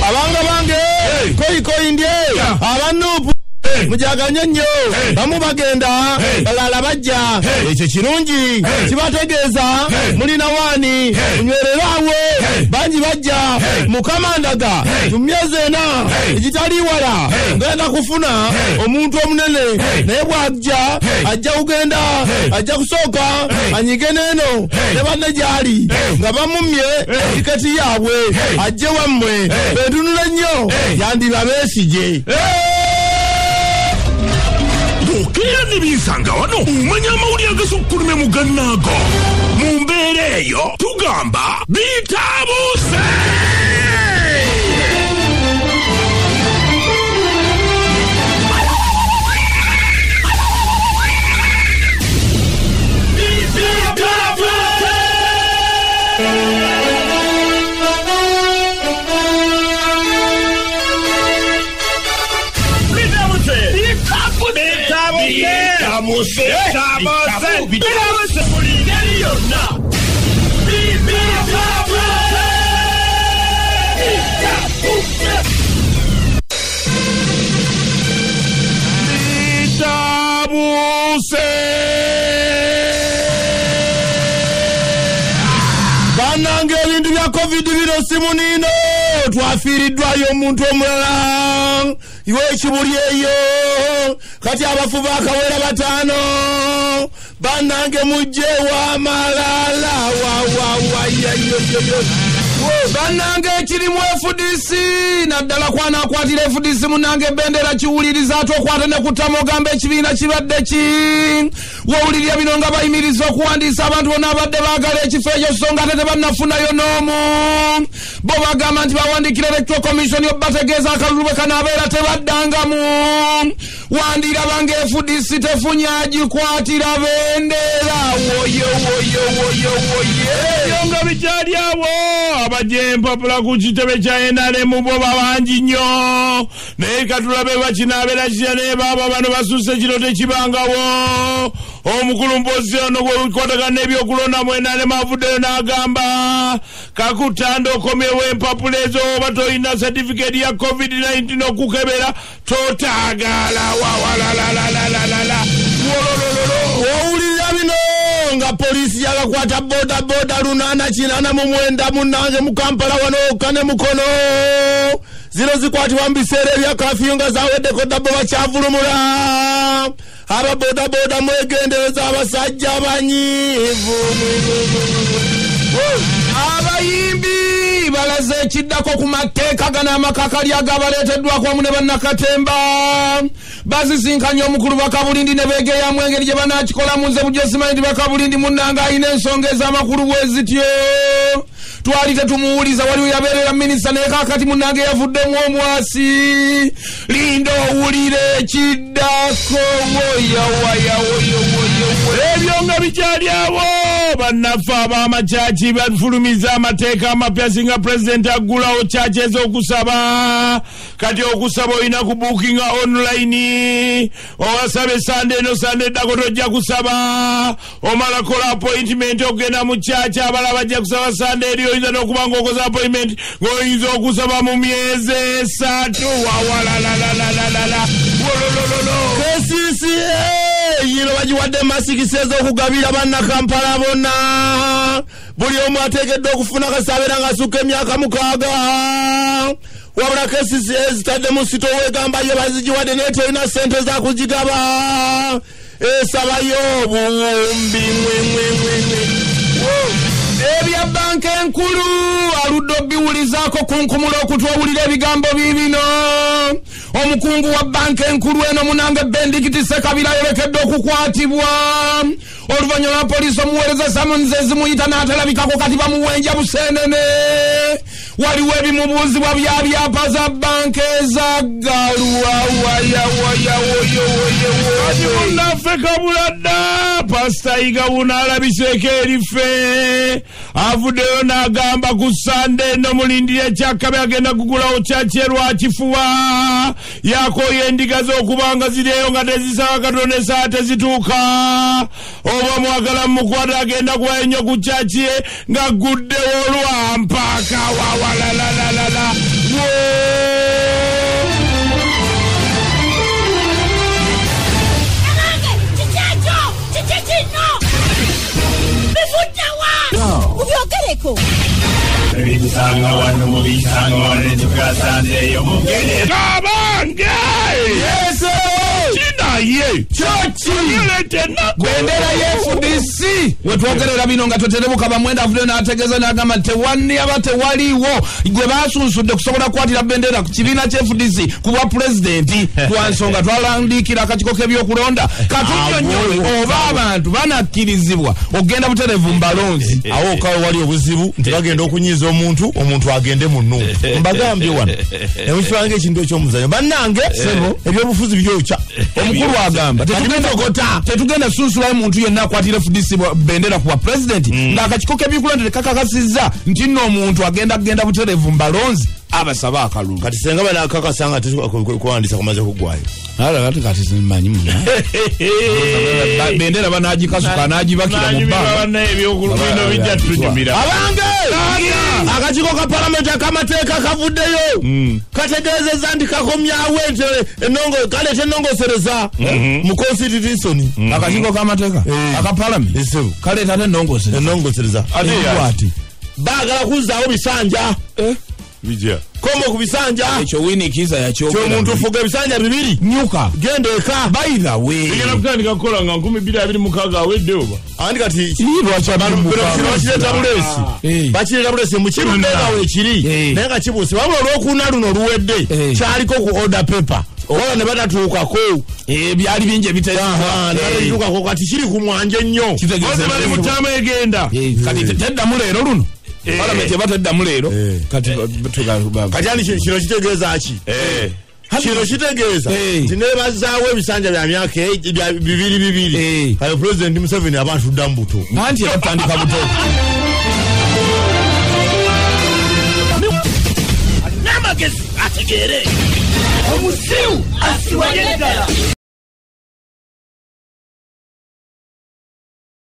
abanga bange koi ndye abanupu mujaganye nnyo bamu bagenda balala bajja ekyo kirungi kibategeeza mulina wani munywererawo bangi bajja mukamandaga mu myezi ena egitali wala ngenda kufuna omuntu omunene naye bwajja ajja kugenda ajja kusooka anyige neeno ne banne gyali nga bamumye tiketi yaabwe ajje wammwe bentunula nnyo yandiba beesije okera nibisanga wano umanya amawulire agasukkulumye mu gannaago mu mbeera eyo tugamba bitabuuse banange ebintu bya covid bino simunino twafiiriddwayo omuntu omulala iwe ekibuli eyo kati abafu bakawera 5 banange mujje wa malala banange ekirimu FDC naddala kwanakwatira FDC munange bendera kiwuliriza atokwata ne kutama ogamba ekibiina kibadde ki wawulirira bino nga bayimiriza okuwandiisa abantu bonna abadde baagala ekifo ekyo so nga ate tebannafunayo n'omu bo bagamba nti bawandikira electoral commission yobategeeza akalulu bwe kanaabeera tebaddangamu wandiraba nga FDC tefunye agikwatira bendera woyo ebyo nga bikyali awo abajempapula ku kitebe kya NRM bo babangi nnyo naye katulabe bakinaabera kitya naye baaba bano basusse kiro tekibangawo omukulu mpozi ono gwekwatagana n'ebyokulonda mu NRM avuddeyo n'agamba kakutanda okomyewo empapula ezo oba toyina certificate ya COVID-19 okukebera totaagala wawalalalala owulirira bino nga polisi yagakwata boda 889 munange mu Kampala wano kane mukono zino zikwatibwa mu biseera ebya kafiyu nga zaweddeko dabbo bakyavulumula ababoda mwegendereza abasajja abanyiivu abayimbi balaze ekiddako ku mateeka gano amakakali agabaleeteddwako wamu ne bannakatemba bazisinkanye omukulu bakabulindi ne beegeyamu engeri gye banaakikolamu nze bujjo simanyi nti bakabulindi munnanga alina ensonga ez'amakulu bwe zityo twali tetumuwuliza waliwo yabeerera minisita naye kaakati munnange yavuddemu omwasi linda owulire ekiddako ebyo nga bikyali awo bannaffe ab'amakyaki bafulumiza amateeka amapya singa pulezidenti aggulawo kyaki ez'okusaba kati okusaba olina kubuukinga online owasaba esande eno sande eddako tojja kusaba omala kola appointment okugenda mu kyaki abalala bajja kusaba sande eri oyinza n'okuba ng'okoza appointment ng'oyinza okusaba mu myezi 3 wawalalalala yino bagiwadde masikisi ez'okugabira bannakampala bonna buli omu ateekeddwa okufuna kasabeera ng'asukka emyaka 6 wabula kesisi ezitadde mu sito weegamba ye bazigiwadde naye tolina ssente za kugigaba esabayo obuwumbi ebya banka enkulu aludde obiwulizaako kunkumula okutwawulira ebigambo bibino omukungu wa banka enkulu eno munange Benedicti Ssekabira ayolekedde okukwatibwa oluvannyuma poliisi omuweereza samunze ezimuyita n'atalabikako kati bamuwenja buseenene waliwo ebimubuuzibwa bya byapa za banka ezaggalwa kati munnaffe Kabuladda Pasita Igawuna alabiseeko erife avuddeyo n'agamba ku Sande eno mulindire ekyakabe agenda kugulawo kyakye kifuba yakooya endiga z'okubanga zirieyo nga tezisaba Katonda esaa tezituuka oba mwagala mukwata agenda kubayo ennyo ku kyakye nga guddewo olwampaka wawalalalala Sanga wano mubisanga wane tukasanze yo mugene kabange Yesu chinaye chochi yelete nako bendera FDC wetwogerera bino nga toterebuka bamwenda avude n'ategeeza n'agamba tewani abate waliwo gwe basunsudde kusobola kwatira bendera ku kibiina kya FDC ku bwa pulezidenti twansonga twalandikira akakiko k'ebyokulonda katunyonnyole oba abantu banakkirizibwa okugenda butereevu mbalonzi awo okawe wali obuzibu nti bagenda okunyiiza omuntu agende mu nnu mbagambye wano emukifange ekintu eky'omuzanyo bannange ebyobufuzi byokya omukulu agamba tetugenda sunsulayo muntu yenna akwatira FDC bendera ku bwa pulezidenti ng'akakiko k'ebyokulonda tekakakasizza nti nno omuntu agenda butereevu mbalonzi abasaba akalulu kati senga banakakasanga kuwandiisa kumaze kuggwayo kati simanyi muna bendera banagikasuka nagibakira mu bbanga ebyokulubino bijja tunyumira abange akakiko ka palamenti akamateeka kavuddeyo kategeezezza nti kakomyawo kaleeta ennongosereza mu constitution akakiko k'amateeka aka palamenti kaleeta ate ennongosereza ati baagala kuzzaawo bisanja bijja komo ku bisanja ekyo winikiza yakyogera ky'omuntu ofuga ebisanja bibiri nyuka genda eka by the way bigenda kutandika kukola nga 2026 awedde oba andi kati lwakyabakireeta bakireeta bulesi mukiruneega weekiri naye nga kibuuse wabula olw'okuuna luno oluwedde kyaliko ku order paper wala ne batatuukako byali bingi ebitetukako kati kiri ku mwanje nnyo oze bali mu ttaama egenda kati teddamu leero luno palamenti eba teddamu leero kati ani kino kitegeeza ki kino kitegeeza nti nebazaawo ebisanja bya myaka bibiri kale pulezidenti Museveni aba atudda mu buto anti yabatandika buto n'amagezi ategeere omusiru asiwanye ddala